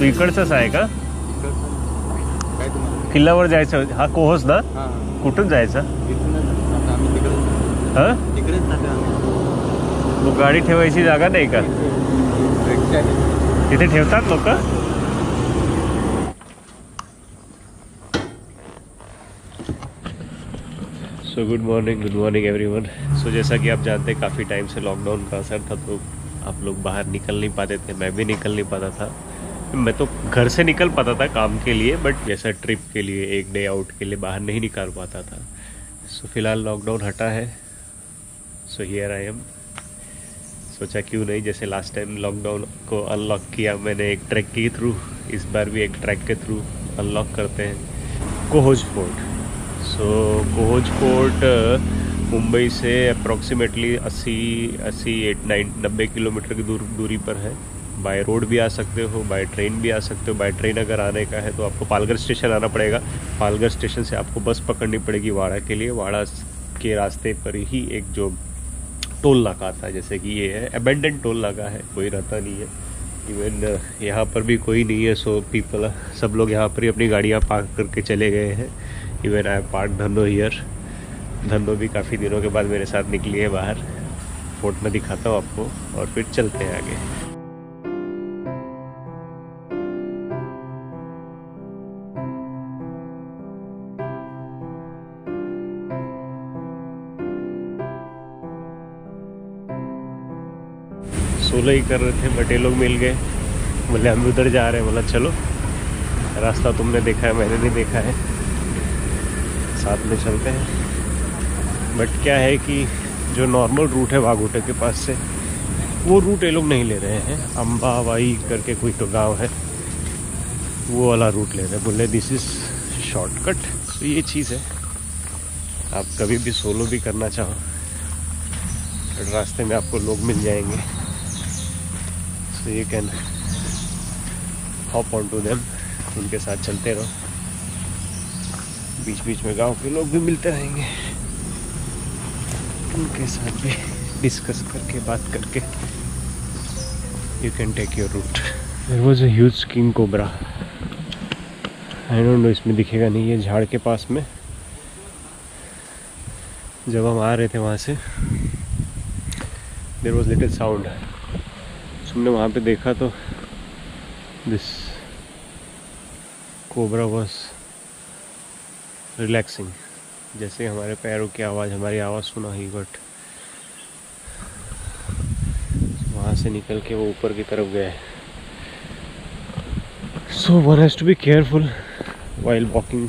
तू इकडचाच आहे का? काय तुम्हाला किल्ल्यावर जायचं हा कोहोस ना? हां कुठून जायचं? इथूनच आता आम्ही तिकडे हा तिकडेच जातो आम्ही. तू गाडी ठेवायची जागा नाही का? रिक्षा तिथे ठेवतात लोक? So good morning everyone. So जैसा कि आप जानते हैं काफ़ी टाइम से लॉकडाउन का असर था, तो आप लोग बाहर निकल नहीं पाते थे, मैं भी निकल नहीं पाता था। मैं तो घर से निकल पाता था काम के लिए, बट जैसा ट्रिप के लिए एक डे आउट के लिए बाहर नहीं निकाल पाता था। सो फिलहाल लॉकडाउन हटा है, सो हियर आई एम। सोचा क्यों नहीं, जैसे लास्ट टाइम लॉकडाउन को अनलॉक किया मैंने एक ट्रैक के थ्रू, इस बार भी एक ट्रैक के थ्रू अनलॉक करते हैं कोहोज फोर्ट। सो कोहोज फोर्ट मुंबई से अप्रॉक्सीमेटली 90 किलोमीटर की दूरी पर है। बाय रोड भी आ सकते हो, बाय ट्रेन भी आ सकते हो। बाय ट्रेन अगर आने का है तो आपको पालघर स्टेशन आना पड़ेगा। पालघर स्टेशन से आपको बस पकड़नी पड़ेगी वाड़ा के लिए। वाड़ा के रास्ते पर ही एक जो टोल नाका आता है, जैसे कि ये है अबेंडेंट टोल नाका है, कोई रहता नहीं है। इवन यहाँ पर भी कोई नहीं है, सो पीपल सब लोग यहाँ पर ही अपनी गाड़ियाँ पार्क करके चले गए हैं। Even I park Dhanno here. Dhanno भी काफ़ी दिनों के बाद मेरे साथ निकली है बाहर। फोर्ट में दिखाता हूँ आपको और फिर चलते हैं आगे। सोलो ही कर रहे थे बट ये लोग मिल गए, बोले हम उधर जा रहे हैं। बोला चलो, रास्ता तुमने देखा है मैंने नहीं देखा है, साथ में चलते हैं। बट क्या है कि जो नॉर्मल रूट है वाघोटे के पास से, वो रूट ये लोग नहीं ले रहे हैं। अम्बावाई करके कोई तो गांव है, वो वाला रूट ले रहे हैं। बोले दिस इज़ शॉर्टकट। तो ये चीज़ है, आप कभी भी सोलो भी करना चाहो बट रास्ते में आपको लोग मिल जाएंगे, so you can hop onto them, उनके साथ चलते रहो। बीच बीच में गांव के लोग भी मिलते रहेंगे, उनके साथ भी डिस्कस करके बात करके you can take your route. There was a huge king cobra. I don't know, इसमें दिखेगा नहीं, ये झाड़ के पास में। जब हम आ रहे थे वहाँ से there was little sound. हमने वहाँ पे देखा तो दिस कोबरा वॉज रिलैक्सिंग, जैसे हमारे पैरों की आवाज़, हमारी आवाज़ सुना ही, बट वहाँ से निकल के वो ऊपर की तरफ गए। So one has to be careful while walking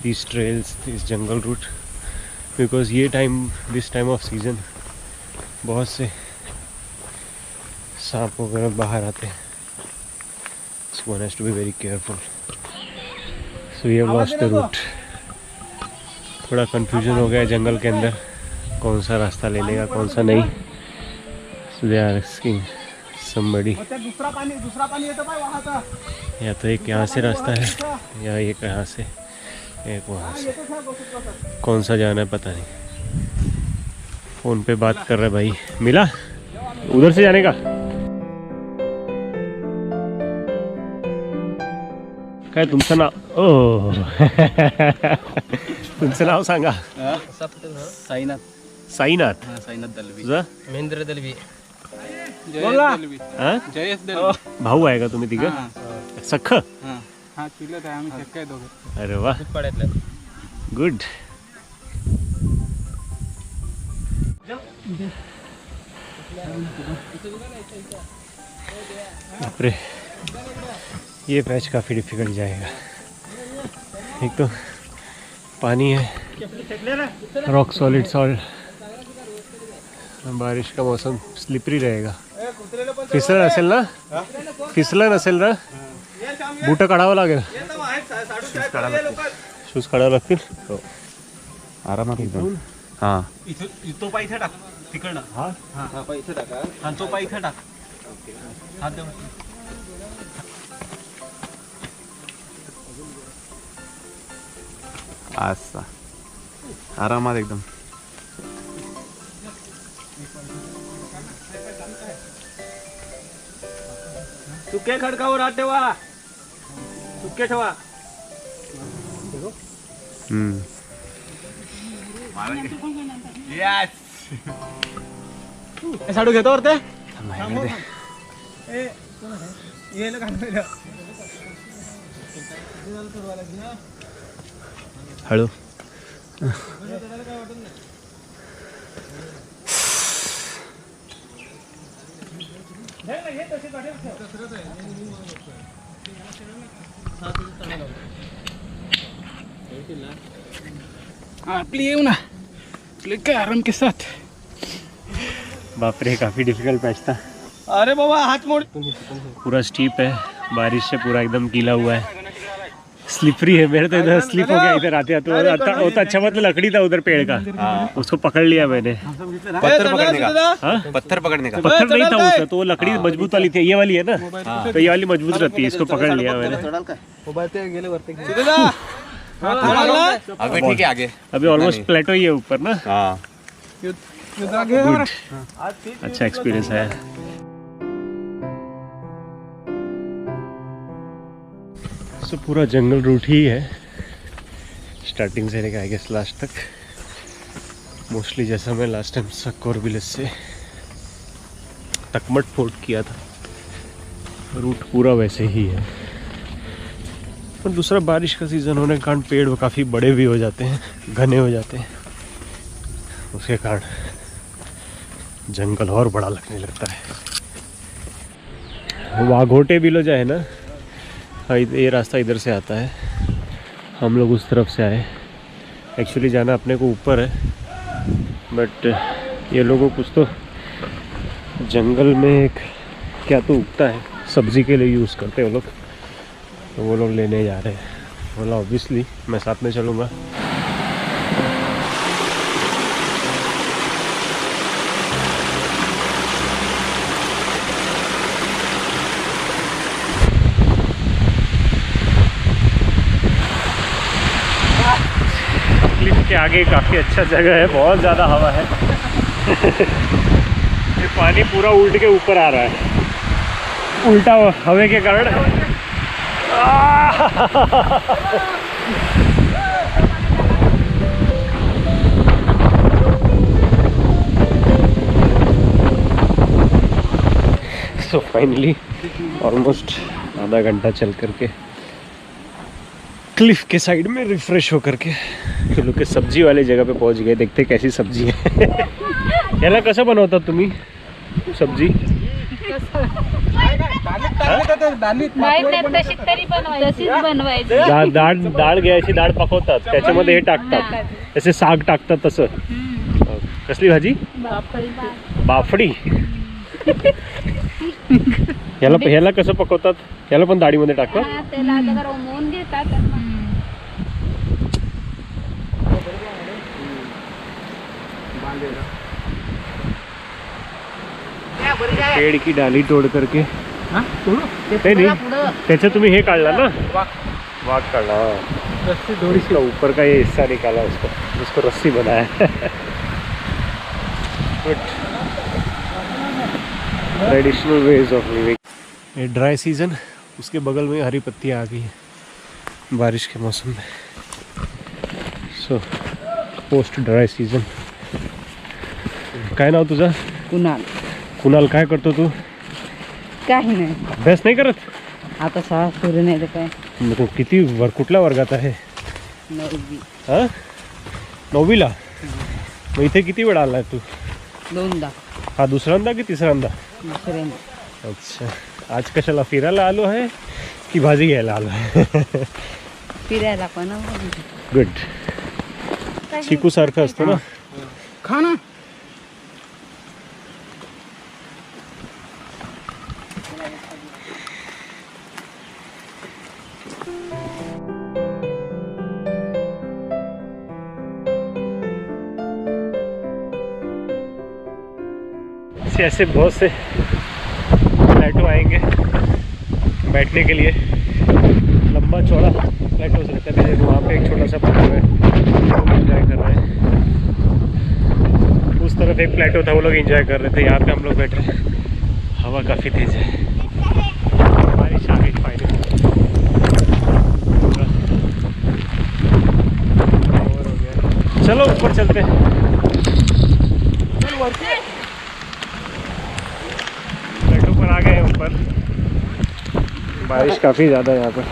this trails, this jungle route, because ये time, this time of season बहुत से सांप वगैरह बाहर आते हैं। So one has to be very careful. So we have lost the route. थोड़ा confusion हो गया जंगल के अंदर, कौन सा रास्ता लेने का कौन सा नहीं। So they are asking somebody. या तो एक यहाँ से रास्ता है या एक यहाँ से, एक वहाँ से। कौन सा जाना है पता नहीं। फ़ोन पे बात कर रहा है भाई, मिला उधर से जाने का। काय तुमचं नाव? ओ तुमचं नाव सांगा। साईनाथ साईनाथ। साईनाथ दलवी, तुझं? महेंद्र दलवी, जयेश दलवी। भाऊ आहे का तुम्ही तिघं? सख्ख? हा चुलत आहे, आम्ही सख्ख आहे दोघं। अरे वा, गुड। बापरे, ये पैच काफ़ी डिफिकल्ट जाएगा। एक तो पानी है, रॉक सॉलिड सॉल्ट, बारिश का मौसम, स्लिपरी रहेगा। फिसलन असेल ना? फिसलन असेल ना? बूट काढावं लागेल, शूज काढावं लागतील। हो, आरामात एकदम। हां, तो पाय इथे टाक तिकडनं। हां हा पाय इथे टाका, आणि तो पाय इथे टाक। हात दे। असा आरामात एकदम। सुके खडकावर हात ठेवा. सुके ठेवा. साडू घेतो वरते. हळू. आपली येऊ ना काय आराम के साथ. बाप रे, काफी डिफिकल्ट पैच था. अरे बाबा हाथ मोड़. पूरा स्टीप है, बारिश से पूरा एकदम गीला हुआ है, स्लिपरी है. मेरे तो इधर स्लिप हो गया इधर आते आते. वो तो अच्छा मतलब लकड़ी था उधर पेड़ का, उसको पकड़ लिया मैंने. पत्थर पकड़ने का. हाँ, पत्थर पकड़ने का. पत्थर नहीं था उसका, तो वो लकड़ी मजबूत वाली थी. ये वाली है ना, तो ये वाली मजबूत रहती है. इसको पकड़ लिया मैंने. अभी ठीक है आगे. अभी ऑलमोस्ट प्लेटो ही है ऊपर ना. हाँ. गुड, अच्छा एक्सपीरियंस है. सो पूरा जंगल रूट ही है स्टार्टिंग से लेकर आई गेस लास्ट तक. मोस्टली जैसा मैं लास्ट टाइम सक्कोर विलेज से तकमट फोर्ट किया था, रूट पूरा वैसे ही है. पर दूसरा बारिश का सीज़न होने के कारण पेड़ काफ़ी बड़े भी हो जाते हैं, घने हो जाते हैं. उसके कारण जंगल और बड़ा लगने लगता है. वाघोटे बिलो जो है ना, ये रास्ता इधर से आता है. हम लोग उस तरफ से आए. एक्चुअली जाना अपने को ऊपर है, बट ये लोगों कुछ तो जंगल में एक क्या तो उगता है, सब्जी के लिए यूज़ करते हैं वो लोग, तो वो लोग लेने जा रहे हैं. बोला ऑब्वियसली मैं साथ में चलूँगा. क्लिफ के आगे काफ़ी अच्छा जगह है, बहुत ज़्यादा हवा है. ये पानी पूरा उल्ट के ऊपर आ रहा है, उल्टा हवा के कारण. सो फाइनली ऑलमोस्ट आधा घंटा चल करके क्लिफ के साइड में रिफ्रेश होकर के लोग के सब्जी वाले जगह पे पहुंच गए. देखते कैसी सब्जी है. याला कसं बनवता तुम्ही सब्जी? डाळ घ्यायची, डाळ पकवतात, त्याच्यामध्ये हे टाकतात, तसे साग टाकतात तसं. कसली भाजी? बाफडी. ह्याला कसं पकवतात? ह्याला पण डाळीमध्ये टाकतात. पेड़ की डाली तोड़ करके नहीं त्याचे तुम्ही हे काढला ना, वाघ काढला. इसका ऊपर का ये हिस्सा निकाला, उसको रस्सी बनाया. Traditional ways of living. ये ड्राई सीजन, उसके बगल में हरी पत्तियाँ आ गई है बारिश के मौसम में. So post dry season. काय नाव तुझं? कुणाल. कुणाल, काय करतो तू? काही नाही, अभ्यास नाही करत आता शाळा सुरू नाही तर काय. मग किती कुठल्या वर्गात आहे? 9वी. हां, 9वीला. मग इथे किती वेळा आलाय तू? 2दा. हा दुसऱ्यांदा की तिसऱ्यांदा? दुसऱ्यांदा. अच्छा, आज कशाला फिरायला आलो आहे की भाजी घ्यायला आलो आहे? फिरायला पण. गुड. चिकू सारखं असतं ना. खा ना. ऐसे बहुत से प्लेटो आएंगे बैठने के लिए. लंबा चौड़ा प्लेटो से रहता है. वहाँ पे एक छोटा सा प्लेटो है, लोग एंजॉय कर रहे हैं. उस तरफ एक प्लेटो था, वो लोग एंजॉय कर रहे थे. यहाँ पे हम लोग बैठ रहे हैं. हवा काफ़ी तेज़ है. चलो ऊपर चलते हैं। प्लेटो पर आ गए हैं ऊपर। बारिश काफ़ी ज़्यादा है यहाँ पर।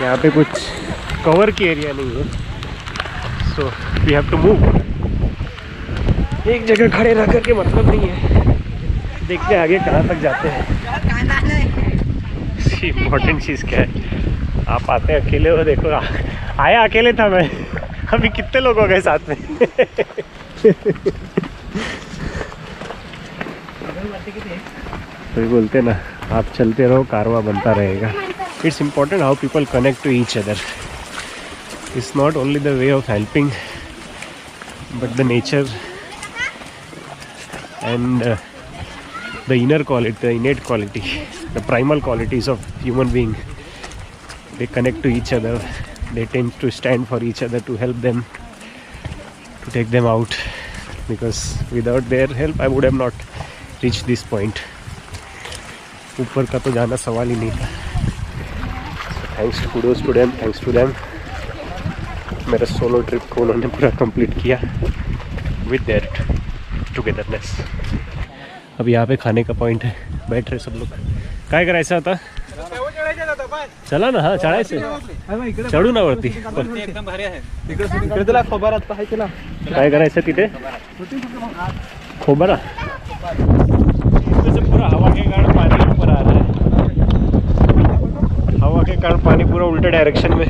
यहाँ पे कुछ कवर की एरिया नहीं है, so we have to move. एक जगह खड़े रह करके मतलब नहीं है, देखते हैं आगे कहाँ तक जाते हैं। इम्पोर्टेंट चीज़ क्या है, आप आते हैं अकेले हो। देखो आया अकेले था मैं, अभी कितने लोग हो गए साथ में। तो बोलते ना, आप चलते रहो, कारवां बनता रहेगा। It's important how people connect to each other. It's not only the way of helping but the nature and the inner quality, the innate quality, the primal qualities of human being. They connect to each other. They tend to stand for each other, to help them, to take them out, because without their help I would have not reached this point. ऊपर का तो जाना सवाल ही नहीं था। Thanks to them. मेरा solo trip को उन्होंने पूरा कंप्लीट किया with their टुगेदरनेस। अब यहाँ पे खाने का पॉइंट है, बैठ रहे सब लोग। काय करायचं आता? चला ना, हाँ चढायचं, चढू ना वरती। एकदम भारी आहे। काय करायचं तिथे? खोबरा। इसमें से पूरा हवा के कारण पानी ऊपर आ रहा है। हवा के कारण पानी पूरा उल्टे डायरेक्शन में,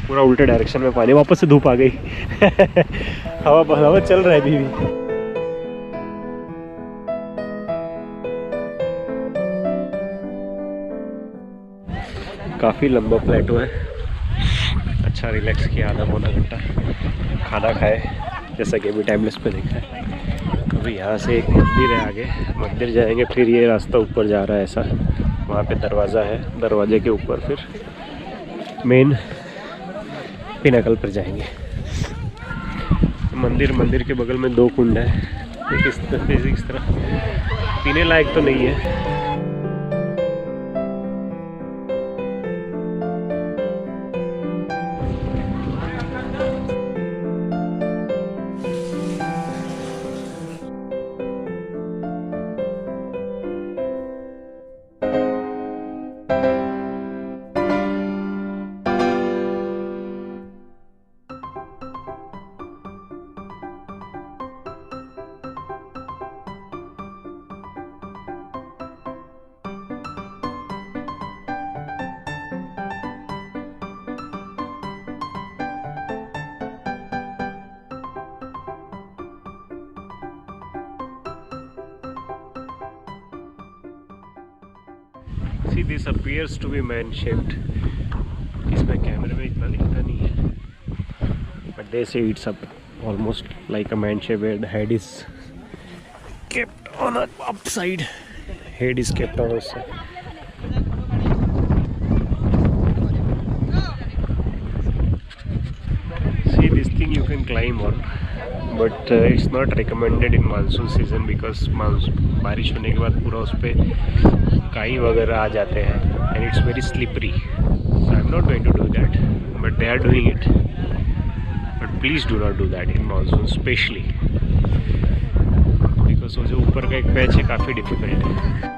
पूरा उल्टे डायरेक्शन में पानी। वापस से धूप आ गई। हवा चल रहा है अभी भी। काफ़ी लंबा प्लेटो है। अच्छा रिलैक्स किया आधा पौना घंटा, खाना खाए जैसा कि अभी टाइमलेस पे देखा है। अभी यहाँ से एक मंदिर है, आगे मंदिर जाएंगे, फिर ये रास्ता ऊपर जा रहा है ऐसा। वहाँ पे दरवाज़ा है, दरवाजे के ऊपर फिर मेन पिनाकल पर जाएंगे। मंदिर के बगल में 2 कुंड है, एक इस तरफ। पीने लायक तो नहीं है। See, this appears to be man-shaped. इसमें कैमरे में इतना दिखता नहीं है, but they say it's up almost like a man-shaped. Where the head is kept on the upside. Head is kept on the side. See, this thing you can climb on, but it's not recommended in monsoon season because बारिश होने के बाद पूरा उस पे काई वगैरह आ जाते हैं, and it's very slippery. So I'm not going to do that, but they are doing it. But please do not do that in monsoon, especially because वो जो ऊपर का एक पैच है काफ़ी डिफिकल्ट है।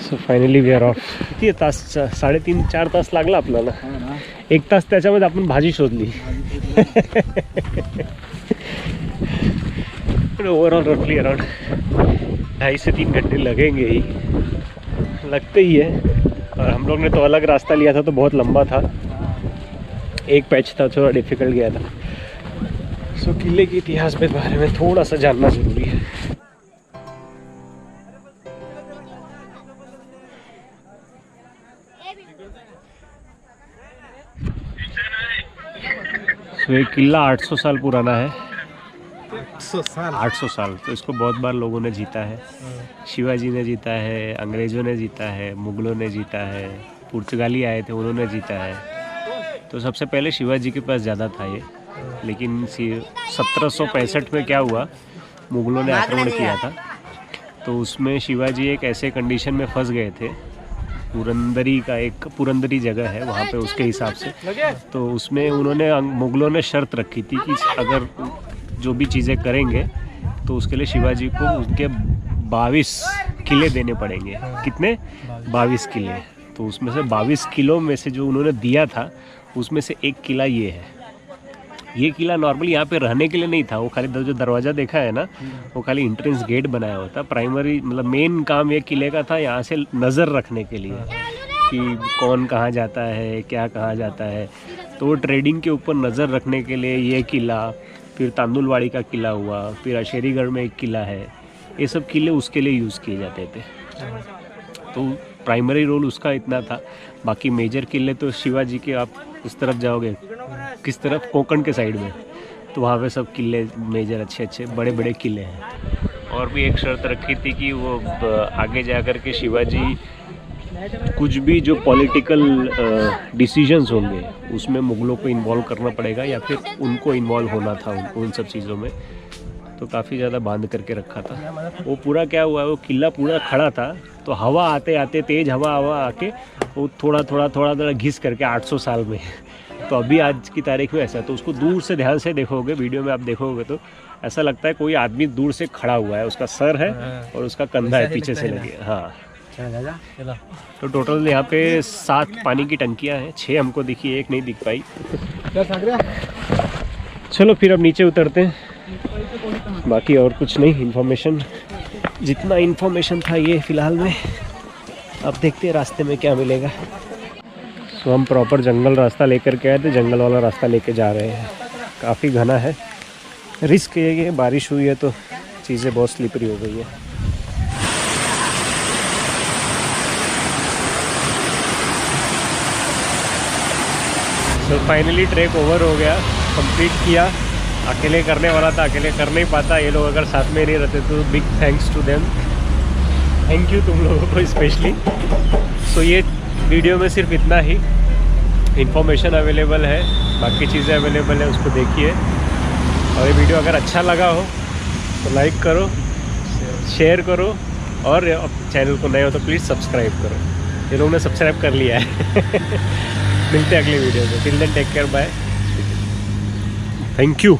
So finally we are off. किती तास? 3.5-4 तास लागला आपल्याला। 1 तास त्याच्यामध्ये आपण भाजी शोधली। ओवरऑल रफली अराउंड 2.5 से 3 घंटे लगेंगे ही, लगते ही है। और हम लोग ने तो अलग रास्ता लिया था तो बहुत लंबा था, एक पैच था थोड़ा डिफिकल्ट गया था। सो किले के इतिहास के बारे में थोड़ा सा जानना ज़रूरी है। तो ये किला 800 साल पुराना है। 800 साल। तो इसको बहुत बार लोगों ने जीता है। शिवाजी ने जीता है, अंग्रेज़ों ने जीता है, मुगलों ने जीता है, पुर्तगाली आए थे उन्होंने जीता है। तो सबसे पहले शिवाजी के पास ज़्यादा था ये, लेकिन 1765 में क्या हुआ, मुगलों ने आक्रमण किया था, तो उसमें शिवाजी एक ऐसे कंडीशन में फंस गए थे। पुरंदरी जगह है वहाँ पे उसके हिसाब से, तो उसमें उन्होंने मुगलों ने शर्त रखी थी कि अगर जो भी चीज़ें करेंगे तो उसके लिए शिवाजी को उनके 22 किले देने पड़ेंगे। कितने? 22 किले। तो उसमें से 22 किलों में से जो उन्होंने दिया था उसमें से एक किला ये है। ये किला नॉर्मली यहाँ पे रहने के लिए नहीं था, वो खाली जो दरवाज़ा देखा है ना, वो खाली एंट्रेंस गेट बनाया हुआ था। प्राइमरी मतलब मेन काम ये किले का था यहाँ से नज़र रखने के लिए कि कौन कहाँ जाता है, क्या कहाँ जाता है। तो वो ट्रेडिंग के ऊपर नज़र रखने के लिए ये किला, फिर तांदुलवाड़ी का किला हुआ, फिर अशेरीगढ़ में एक किला है, ये सब किले उसके लिए यूज़ किए जाते थे। तो प्राइमरी रोल उसका इतना था। बाकी मेजर किले तो शिवाजी के, आप उस तरफ जाओगे, किस तरफ, कोंकण के साइड में, तो वहाँ पे सब किले मेजर अच्छे बड़े बड़े किले हैं। और भी एक शर्त रखी थी कि वो आगे जा कर के शिवाजी कुछ भी जो पॉलिटिकल डिसीजंस होंगे उसमें मुगलों को इन्वॉल्व करना पड़ेगा या फिर उनको इन्वॉल्व होना था उन सब चीज़ों में। तो काफ़ी ज़्यादा बांध करके रखा था। वो पूरा क्या हुआ, वो किला पूरा खड़ा था, तो हवा आते आते तेज़ हवा आके वो थोड़ा घिस करके 800 साल में, तो अभी आज की तारीख में ऐसा। तो उसको दूर से ध्यान से देखोगे, वीडियो में आप देखोगे तो ऐसा लगता है कोई आदमी दूर से खड़ा हुआ है, उसका सर है और उसका कंधा है पीछे से लगे। हाँ, तो टोटल यहाँ पे 7 पानी की टंकियाँ हैं, 6 हमको दिखी, एक नहीं दिख पाई। चलो फिर अब नीचे उतरते हैं। बाकी और कुछ नहीं, इन्फॉर्मेशन जितना इन्फॉर्मेशन था ये फ़िलहाल में। अब देखते हैं रास्ते में क्या मिलेगा। तो हम प्रॉपर जंगल रास्ता लेकर के आए थे, जंगल वाला रास्ता लेके जा रहे हैं। काफ़ी घना है, रिस्क ये है, बारिश हुई है तो चीज़ें बहुत स्लिपरी हो गई है। तो फाइनली ट्रैक ओवर हो गया, कंप्लीट किया। अकेले करने वाला था, अकेले कर नहीं पाता, ये लोग अगर साथ में नहीं रहते तो big thanks to them. Thank you तुम लोगों को स्पेशली। सो ये वीडियो में सिर्फ इतना ही, इन्फॉर्मेशन अवेलेबल है, बाकी चीज़ें अवेलेबल है, उसको देखिए। और ये वीडियो अगर अच्छा लगा हो तो लाइक करो, शेयर करो, और चैनल को नए हो तो प्लीज़ सब्सक्राइब करो। ये लोगों ने सब्सक्राइब कर लिया है। मिलते हैं अगली वीडियो में। Till then take care, bye, thank you.